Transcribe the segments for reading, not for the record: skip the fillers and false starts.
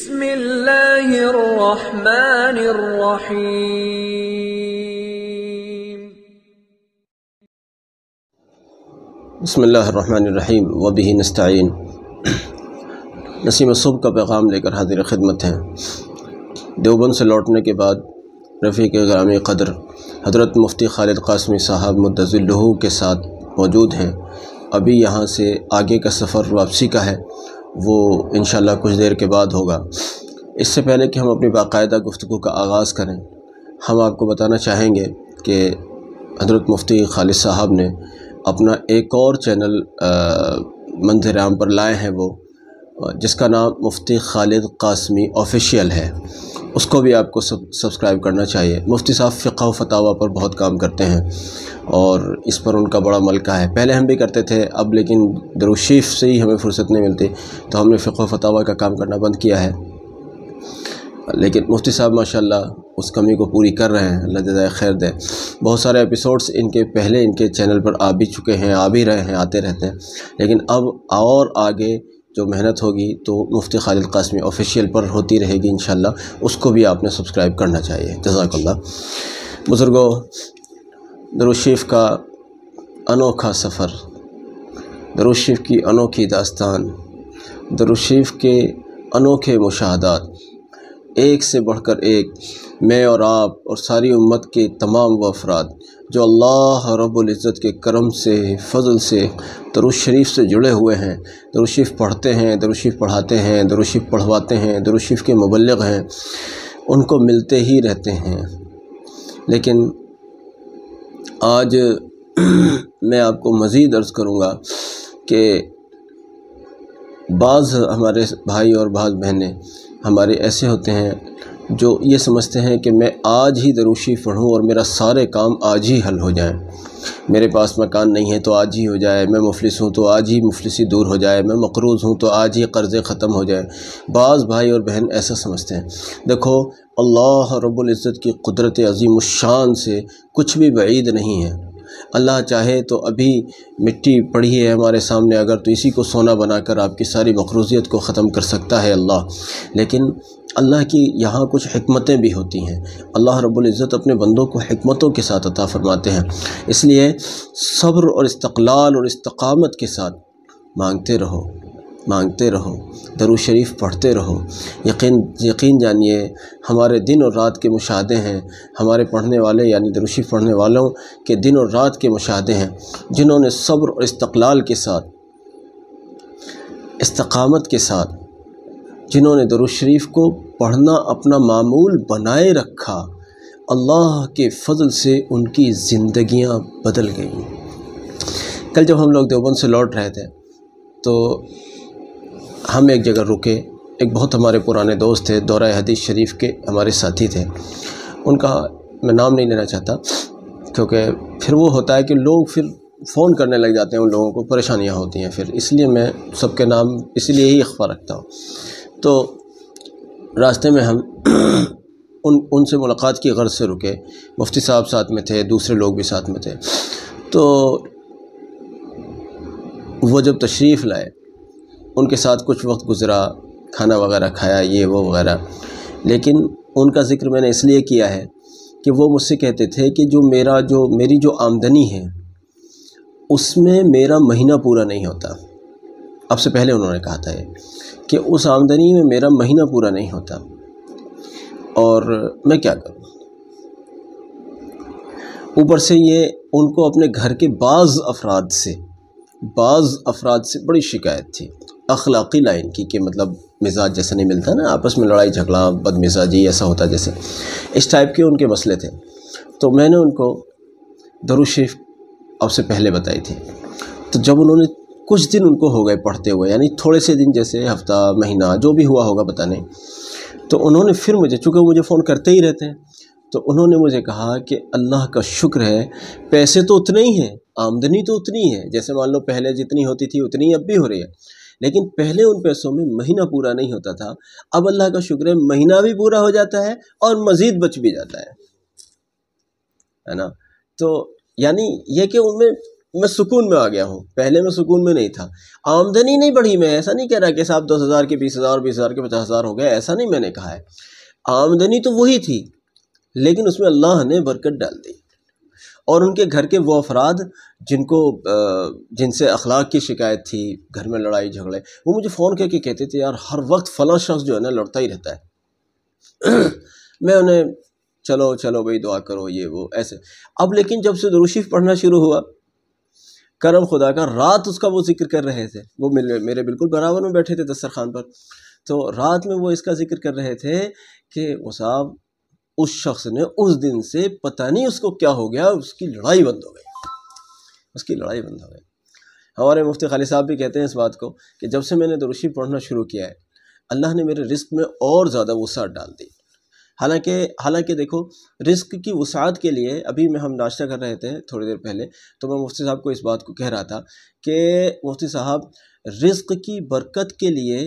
بسم اللہ الرحمن الرحیم۔ بسم اللہ الرحمن الرحیم وبہ نستعین۔ نسیم صبح کا پیغام لے کر حاضر خدمت ہیں۔ دیوبند سے لوٹنے کے بعد رفیق گرامی قدر حضرت مفتی خالد قاسمی صاحب مدظ اللہ کے ساتھ موجود ہیں۔ ابھی یہاں سے آگے کا سفر واپسی کا ہے، وہ انشاءاللہ کچھ دیر کے بعد ہوگا۔ اس سے پہلے کہ ہم اپنی باقاعدہ گفتگو کا آغاز کریں، ہم آپ کو بتانا چاہیں گے کہ حضرت مفتی خالد صاحب نے اپنا ایک اور چینل منظر عام پر لائے ہیں، وہ جس کا نام مفتی خالد قاسمی آفیشیل ہے۔ اس کو بھی آپ کو سبسکرائب کرنا چاہیے۔ مفتی صاحب فقہ و فتاویٰ پر بہت کام کرتے ہیں اور اس پر ان کا بڑا ملکہ ہے۔ پہلے ہم بھی کرتے تھے، اب لیکن درود شریف سے ہی ہمیں فرصت نہیں ملتی، تو ہم نے فقہ و فتاویٰ کا کام کرنا بند کیا ہے۔ لیکن مفتی صاحب ماشاءاللہ اس کمی کو پوری کر رہے ہیں، اللہ جزائے خیر دے۔ بہت سارے ایپیسوڈز ان کے پہلے ان کے چینل پر آ بھی چکے ہیں، آ بھی رہے ہیں، آتے رہتے ہیں، لیکن اب اور آگے جو محنت ہوگی تو مفتی خالد قاسمی آفیشیل پر ہوتی رہے گی انشاءاللہ۔ اس کو بھی آپ نے سبسکرائب کرنا چاہیے۔ جزاک اللہ۔ بزرگوں، درود شریف کا انوکھا سفر، درود شریف کی انوکھی داستان، درود شریف کے انوکھے مشاہدات، ایک سے بڑھ کر ایک، میں اور آپ اور ساری امت کے تمام وہ افراد جو اللہ رب العزت کے کرم سے، فضل سے درود شریف سے جڑے ہوئے ہیں، درود شریف پڑھتے ہیں، درود شریف پڑھاتے ہیں، درود شریف پڑھواتے ہیں، درود شریف کے مبلغ ہیں، ان کو ملتے ہی رہتے ہیں۔ لیکن آج میں آپ کو مزید عرض کروں گا کہ بعض ہمارے بھائی اور بعض بہنیں ہمارے ایسے ہوتے ہیں جو یہ سمجھتے ہیں کہ میں آج ہی درود شریف پڑھوں اور میرا سارے کام آج ہی حل ہو جائیں، میرے پاس مکان نہیں ہے تو آج ہی ہو جائے، میں مفلس ہوں تو آج ہی مفلسی دور ہو جائے، میں مقروض ہوں تو آج ہی قرضے ختم ہو جائے۔ بعض بھائی اور بہن ایسا سمجھتے ہیں۔ دیکھو، اللہ رب العزت کی قدرت عظیم الشان سے کچھ بھی بعید نہیں ہے۔ اللہ چاہے تو ابھی مٹی پڑی ہے ہمارے سامنے، اگر تو اسی کو سونا بنا کر آپ کی ساری مقروضیت کو ختم کر سکتا ہے اللہ۔ لیکن اللہ کی یہاں کچھ حکمتیں بھی ہوتی ہیں۔ اللہ رب العزت اپنے بندوں کو حکمتوں کے ساتھ عطا فرماتے ہیں، اس لیے صبر اور استقلال اور استقامت کے ساتھ مانگتے رہو، مانگتے رہو، درود شریف پڑھتے رہو۔ یقین جانیے، ہمارے دن اور رات کے مشاہدے ہیں، ہمارے پڑھنے والے یعنی درود شریف پڑھنے والوں کے دن اور رات کے مشاہدے ہیں، جنہوں نے صبر اور استقلال کے ساتھ، استقامت کے ساتھ، جنہوں نے درود شریف کو پڑھنا اپنا معمول بنائے رکھا، اللہ کے فضل سے ان کی زندگیاں بدل گئیں۔ کل جب ہم لوگ دیوبند سے لوٹ رہے تھے تو ہم ایک جگہ رکے۔ ایک بہت ہمارے پرانے دوست تھے، دورہ حدیث شریف کے ہمارے ساتھی تھے۔ ان کا میں نام نہیں لینا چاہتا کیونکہ پھر وہ ہوتا ہے کہ لوگ پھر فون کرنے لگ جاتے ہیں، ان لوگوں کو پریشانیاں ہوتی ہیں پھر، اس لیے میں سب کے نام اسی لیے ہی اخفا رکھتا ہوں۔ تو راستے میں ہم ان سے ملاقات کی غرض سے رکے۔ مفتی صاحب ساتھ میں تھے، دوسرے لوگ بھی ساتھ میں تھے۔ تو وہ جب تشریف لائے، ان کے ساتھ کچھ وقت گزرا، کھانا وغیرہ کھایا، یہ وہ وغیرہ، لیکن ان کا ذکر میں نے اس لیے کیا ہے کہ وہ مجھ سے کہتے تھے کہ میری جو آمدنی ہے اس میں میرا مہینہ پورا نہیں ہوتا۔ اب سے پہلے انہوں نے کہا تھا کہ اس آمدنی میں میرا مہینہ پورا نہیں ہوتا، اور میں کیا کروں۔ اوپر سے یہ ان کو اپنے گھر کے بعض افراد سے بڑی شکایت تھی، اخلاقی لائن کی، کہ مطلب مزاج جیسا نہیں ملتا نا، آپس میں لڑائی جھگڑا، بد مزاجی ایسا ہوتا جیسے، اس ٹائپ کے ان کے مسئلے تھے۔ تو میں نے ان کو درود شریف اب سے پہلے بتائی تھی۔ تو جب انہوں نے کچھ دن ان کو ہو گئے پڑھتے ہوئے، یعنی تھوڑے سے دن، جیسے ہفتہ، مہینہ، جو بھی ہوا ہوگا پتہ نہیں، تو انہوں نے پھر چونکہ مجھے فون کرتے ہی رہتے ہیں، تو انہوں نے مجھے کہا کہ اللہ کا شکر ہے، پیسے تو اتنے ہی ہیں، آمدنی تو اتنی ہے، جیسے مان لو پہلے جتنی ہوتی تھی اتنی اب بھی ہو رہی ہے، لیکن پہلے ان پیسوں میں مہینہ پورا نہیں ہوتا تھا، اب اللہ کا شکر ہے مہینہ بھی پورا ہو جاتا ہے اور مزید بچ بھی جاتا ہے نا۔ تو یعنی یہ کہ ان میں میں سکون میں آ گیا ہوں، پہلے میں سکون میں نہیں تھا۔ آمدنی نہیں بڑھی، میں ایسا نہیں کہہ رہا کہ صاحب 10,000 کے 20,000، 20,000 کے 50,000 ہو گئے، ایسا نہیں میں نے کہا ہے۔ آمدنی تو وہی تھی، لیکن اس میں اللہ نے برکت ڈال دی، اور ان کے گھر کے وہ افراد جن سے اخلاق کی شکایت تھی، گھر میں لڑائی جھگڑے، وہ مجھے فون کر کے کہتے تھے یار ہر وقت فلاں شخص جو ہے نا لڑتا ہی رہتا ہے۔ میں انہیں چلو بھائی دعا کرو یہ وہ ایسے۔ اب لیکن جب سے درود شریف پڑھنا شروع ہوا، کرم خدا کا، رات اس کا وہ ذکر کر رہے تھے، وہ میرے بالکل برابر میں بیٹھے تھے دسترخوان پر، تو رات میں وہ اس کا ذکر کر رہے تھے کہ وہ صاحب اس شخص نے اس دن سے پتہ نہیں اس کو کیا ہو گیا، اس کی لڑائی بند ہو گئی۔ ہمارے مفتی خالد صاحب بھی کہتے ہیں اس بات کو کہ جب سے میں نے درود شریف پڑھنا شروع کیا ہے، اللہ نے میرے رزق میں اور زیادہ وسعت ڈال دی۔ حالانکہ دیکھو، رزق کی وسعت کے لیے ابھی ہم ناشتہ کر رہے تھے تھوڑی دیر پہلے، تو میں مفتی صاحب کو اس بات کو کہہ رہا تھا کہ مفتی صاحب، رزق کی برکت کے لیے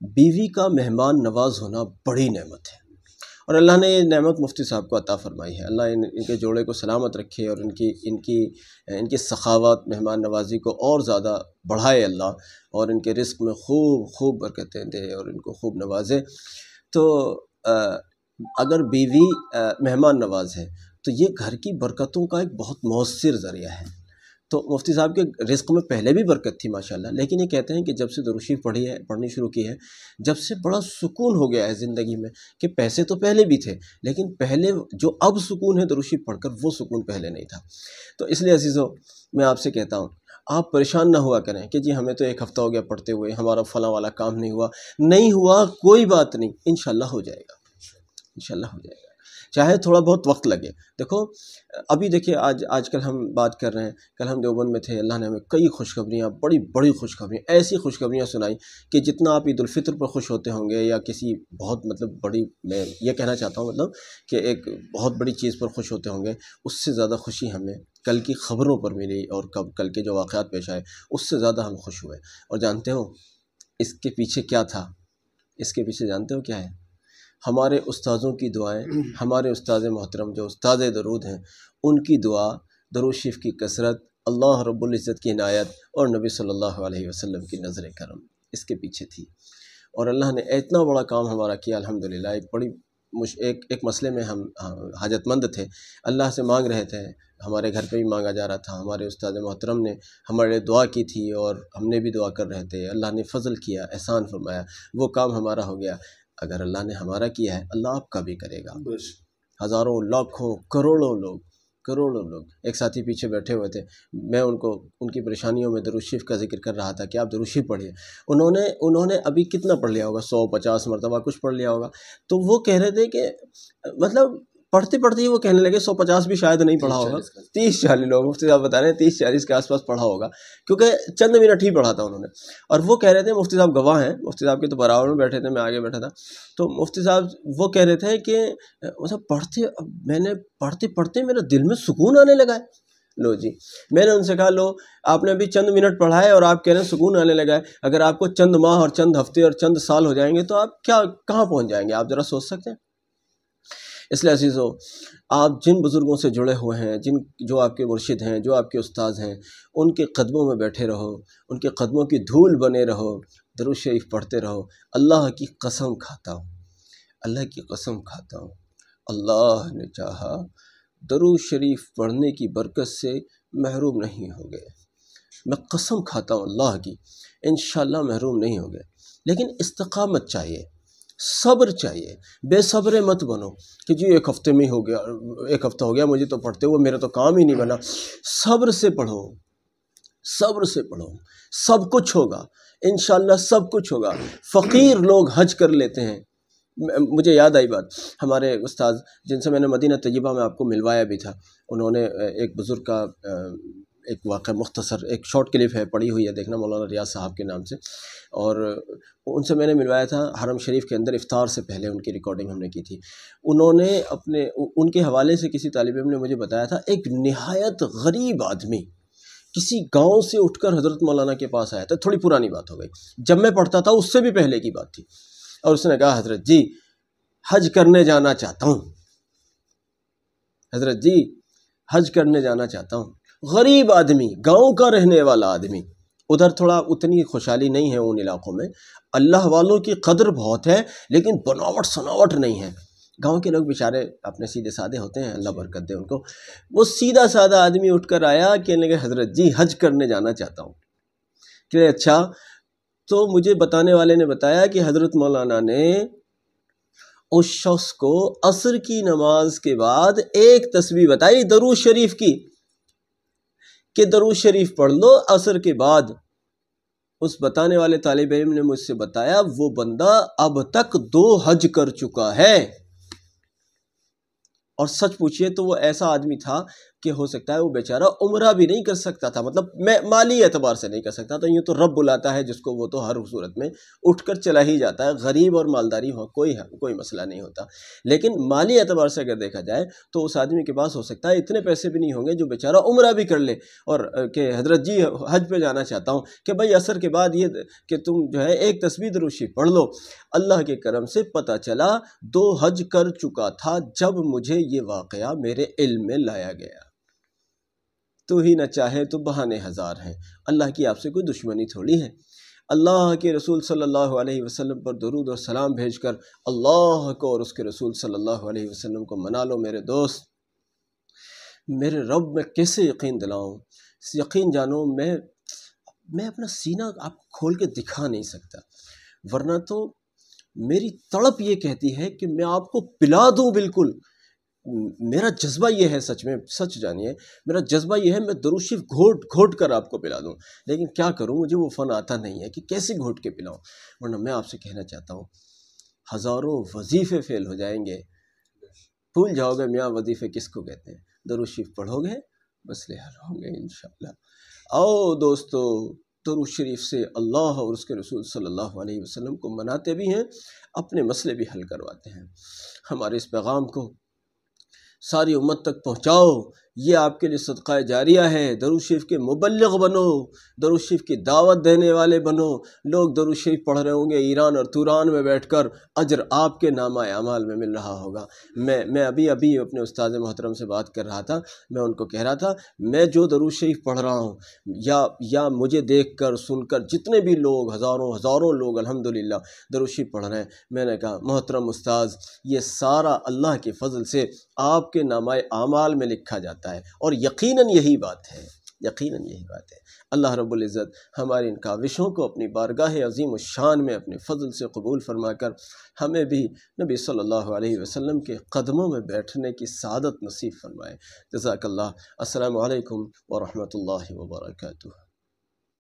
بیوی کا مہمان نواز ہونا بڑی نعمت ہے، اور اللہ نے یہ نعمت مفتی صاحب کو عطا فرمائی ہے۔ اللہ ان کے جوڑے کو سلامت رکھے، اور ان کی سخاوت، مہمان نوازی کو اور زیادہ بڑھائے اللہ، اور ان کے رزق میں خوب برکتیں دے اور ان کو خوب نوازے۔ تو اگر بیوی مہمان نواز ہے تو یہ گھر کی برکتوں کا ایک بہت مؤثر ذریعہ ہے۔ تو مفتی صاحب کے رزق میں پہلے بھی برکت تھی ماشاءاللہ، لیکن یہ کہتے ہیں کہ جب سے درود شریف پڑھنی شروع کی ہے، جب سے بڑا سکون ہو گیا ہے زندگی میں، کہ پیسے تو پہلے بھی تھے، لیکن پہلے جو اب سکون ہے درود شریف پڑھ کر، وہ سکون پہلے نہیں تھا۔ تو اس لیے عزیزو، میں آپ سے کہتا ہوں، آپ پریشان نہ ہوا کریں کہ جی ہمیں تو ایک ہفتہ ہو گیا پڑھتے ہوئے، ہمارا فلاں والا کام نہیں ہوا، کوئی بات نہیں، انشاءاللہ ہو جائے گا، انشاءاللہ ہو جائے گا، چاہے تھوڑا بہت وقت لگے۔ دیکھو ابھی دیکھیے، آج کل ہم بات کر رہے ہیں، کل ہم دیوبند میں تھے، اللہ نے ہمیں کئی خوشخبریاں، بڑی خوشخبریاں، ایسی خوشخبریاں سنائی کہ جتنا آپ عید الفطر پر خوش ہوتے ہوں گے، یا کسی بہت بڑی، میں یہ کہنا چاہتا ہوں کہ ایک بہت بڑی چیز پر خوش ہوتے ہوں گے، اس سے زیادہ خوشی ہمیں کل کی خبروں پر ملی، اور کل کے جو واقعات پیش آئے اس سے زیادہ ہم خوش ہوئے۔ اور جانتے ہو اس کے پیچھے کیا تھا؟ اس کے پیچھے جانتے ہو کیا ہے؟ ہمارے استاذوں کی دعائیں، ہمارے استاد محترم جو استاد درود ہیں، ان کی دعا، درود شریف کی کثرت، اللہ رب العزت کی عنایت، اور نبی صلی اللہ علیہ وسلم کی نظر کرم اس کے پیچھے تھی۔ اور اللہ نے اتنا بڑا کام ہمارا کیا الحمدللہ۔ ایک مسئلے میں ہم حاجت مند تھے، اللہ سے مانگ رہے تھے، ہمارے گھر پہ بھی مانگا جا رہا تھا، ہمارے استاد محترم نے ہمارے لیے دعا کی تھی، اور ہم نے بھی دعا کر رہے تھے، اللہ نے فضل کیا، احسان فرمایا، وہ کام ہمارا ہو گیا۔ اگر اللہ نے ہمارا کیا ہے، اللہ آپ کا بھی کرے گا۔ ہزاروں، لاکھوں، کروڑوں لوگ ایک ساتھی پیچھے بیٹھے ہوئے تھے، میں ان کی پریشانیوں میں درود شریف کا ذکر کر رہا تھا کہ آپ درود شریف پڑھیے۔ انہوں نے ابھی کتنا پڑھ لیا ہوگا، 150 مرتبہ کچھ پڑھ لیا ہوگا۔ تو وہ کہہ رہے تھے کہ پڑھتے ہی وہ کہنے لگے 150 بھی شاید نہیں پڑھا ہوگا، 30-40 لوگ، مفتی صاحب بتا رہے ہیں 30-40 کے آس پاس پڑھا ہوگا، کیونکہ چند منٹ ہی پڑھا تھا انہوں نے۔ اور وہ کہہ رہے تھے، مفتی صاحب گواہ ہیں، مفتی صاحب کے تو برابر میں بیٹھے تھے، میں آگے بیٹھا تھا، تو مفتی صاحب وہ کہہ رہے تھے کہ پڑھتے میرے دل میں سکون آنے لگا ہے۔ لو جی، میں نے ان سے کہا، لو آپ نے ابھی چند منٹ پڑھا ہے اور آپ کہہ رہے ہیں سکون آنے لگا ہے، اگر آپ کو چند ماہ اور چند ہفتے اور چند سال ہو جائیں گے تو آپ کہاں پہنچ جائیں گے؟ آپ ذرا سوچ سکتے ہیں؟ اس لیے عزیزو، آپ جن بزرگوں سے جڑے ہوئے ہیں، جو آپ کے مرشد ہیں، جو آپ کے استاذ ہیں، ان کے قدموں میں بیٹھے رہو، ان کے قدموں کی دھول بنے رہو، درود شریف پڑھتے رہو۔ اللہ کی قسم کھاتا ہوں، اللہ نے چاہا درود شریف پڑھنے کی برکت سے محروم نہیں ہو گئے، میں قسم کھاتا ہوں اللہ کی، انشاءاللہ محروم نہیں ہو گئے۔ لیکن استقامت چاہیے، صبر چاہیے، بے صبر مت بنو کہ جی ایک ہفتے میں ہو گیا، ایک ہفتہ ہو گیا مجھے تو پڑھتے ہوئے، میرا تو کام ہی نہیں بنا۔ صبر سے پڑھو، سب کچھ ہوگا انشاءاللہ، سب کچھ ہوگا۔ فقیر لوگ حج کر لیتے ہیں۔ مجھے یاد آئی بات، ہمارے استاذ جن سے میں نے مدینہ طیبہ میں آپ کو ملوایا بھی تھا، انہوں نے ایک بزرگ کا ایک واقعہ مختصر، ایک شارٹ کلپ ہے، پڑھی ہوئی ہے، دیکھنا، مولانا ریاض صاحب کے نام سے، اور ان سے میں نے ملوایا تھا حرم شریف کے اندر افطار سے پہلے، ان کی ریکارڈنگ ہم نے کی تھی۔ انہوں نے ان کے حوالے سے کسی طالب علم نے مجھے بتایا تھا، ایک نہایت غریب آدمی کسی گاؤں سے اٹھ کر حضرت مولانا کے پاس آیا تھا، تھوڑی پرانی بات ہو گئی، جب میں پڑھتا تھا اس سے بھی پہلے کی بات تھی، اور اس نے کہا، حضرت جی حج کرنے جانا چاہتا ہوں، حضرت جی حج کرنے جانا چاہتا ہوں۔ غریب آدمی، گاؤں کا رہنے والا آدمی، ادھر تھوڑا اتنی خوشحالی نہیں ہے ان علاقوں میں، اللہ والوں کی قدر بہت ہے لیکن بناوٹ سناوٹ نہیں ہے۔ گاؤں کے لوگ بیچارے اپنے سیدھے سادے ہوتے ہیں، اللہ برکت دے ان کو۔ وہ سیدھا سادہ آدمی اٹھ کر آیا، کہنے لگے حضرت جی حج کرنے جانا چاہتا ہوں۔ کہ اچھا، تو مجھے بتانے والے نے بتایا کہ حضرت مولانا نے اس شخص کو عصر کی نماز کے بعد ایک تسبیح بتائی درود شریف کی، کہ درود شریف پڑھ لو عصر کے بعد۔ اس بتانے والے طالب علم نے مجھ سے بتایا وہ بندہ اب تک 2 حج کر چکا ہے، اور سچ پوچھئے تو وہ ایسا آدمی تھا کہ ہو سکتا ہے وہ بیچارہ عمرہ بھی نہیں کر سکتا تھا، مطلب میں مالی اعتبار سے نہیں کر سکتا تو یوں تو رب بلاتا ہے جس کو، وہ تو ہر صورت میں اٹھ کر چلا ہی جاتا ہے، غریب اور مالداری ہو کوئی مسئلہ نہیں ہوتا، لیکن مالی اعتبار سے اگر دیکھا جائے تو اس آدمی کے پاس ہو سکتا ہے اتنے پیسے بھی نہیں ہوں گے جو بیچارہ عمرہ بھی کر لے، اور کہ حضرت جی حج پہ جانا چاہتا ہوں، کہ بھائی عصر کے بعد یہ کہ تم جو ہے ایک تسبیح درود شریف پڑھ لو۔ اللہ کے کرم سے پتہ چلا 2 حج کر چکا تھا جب مجھے یہ واقعہ میرے علم میں لایا گیا۔ تو ہی نہ چاہے تو بہانے ہزار ہیں، اللہ کی آپ سے کوئی دشمنی تھوڑی ہے۔ اللہ کے رسول صلی اللہ علیہ وسلم پر درود اور سلام بھیج کر اللہ کو اور اس کے رسول صلی اللہ علیہ وسلم کو منا لو میرے دوست۔ میرے رب میں کیسے یقین دلاؤں؟ یقین جانو میں اپنا سینہ آپ کو کھول کے دکھا نہیں سکتا، ورنہ تو میری تڑپ یہ کہتی ہے کہ میں آپ کو پلا دوں بالکل۔ میرا جذبہ یہ ہے، سچ میں سچ جانیے، میرا جذبہ یہ ہے میں درود شریف گھوٹ گھوٹ کر آپ کو پلا دوں، لیکن کیا کروں، مجھے وہ فن آتا نہیں ہے کہ کیسے گھوٹ کے پلاؤں۔ ورنہ میں آپ سے کہنا چاہتا ہوں ہزاروں وظیفے فیل ہو جائیں گے، بھول جاؤ گے میاں وظیفے کس کو کہتے ہیں، درود شریف پڑھو گے مسئلے حل ہوں گے انشاءاللہ۔ آؤ دوستو، درود شریف سے اللہ اور اس کے رسول صلی اللہ علیہ وسلم کو مناتے بھی ہیں، اپنے مسئلے بھی حل کرواتے ہیں۔ ہمارے اس پیغام کو ساری امت تک پہنچاؤ، یہ آپ کے لیے صدقہ جاریہ ہے۔ درود شریف کے مبلغ بنو، درود شریف کی دعوت دینے والے بنو۔ لوگ درود شریف پڑھ رہے ہوں گے ایران اور توران میں بیٹھ کر، اجر آپ کے نامہ اعمال میں مل رہا ہوگا۔ میں ابھی اپنے استاد محترم سے بات کر رہا تھا، میں ان کو کہہ رہا تھا میں جو درود شریف پڑھ رہا ہوں یا مجھے دیکھ کر سن کر جتنے بھی لوگ ہزاروں لوگ الحمدللہ درود شریف پڑھ رہے ہیں، میں نے کہا محترم استاذ یہ سارا اللہ کے فضل سے آپ کے نامہ اعمال میں لکھا جاتا ہے، اور یقیناً یہی بات ہے، یقیناً یہی بات ہے۔ اللہ رب العزت ہماری ان کاوشوں کو اپنی بارگاہ عظیم الشان میں اپنے فضل سے قبول فرما کر ہمیں بھی نبی صلی اللہ علیہ وسلم کے قدموں میں بیٹھنے کی سعادت نصیب فرمائے۔ جزاک اللہ۔ السلام علیکم ورحمۃ اللہ وبرکاتہ۔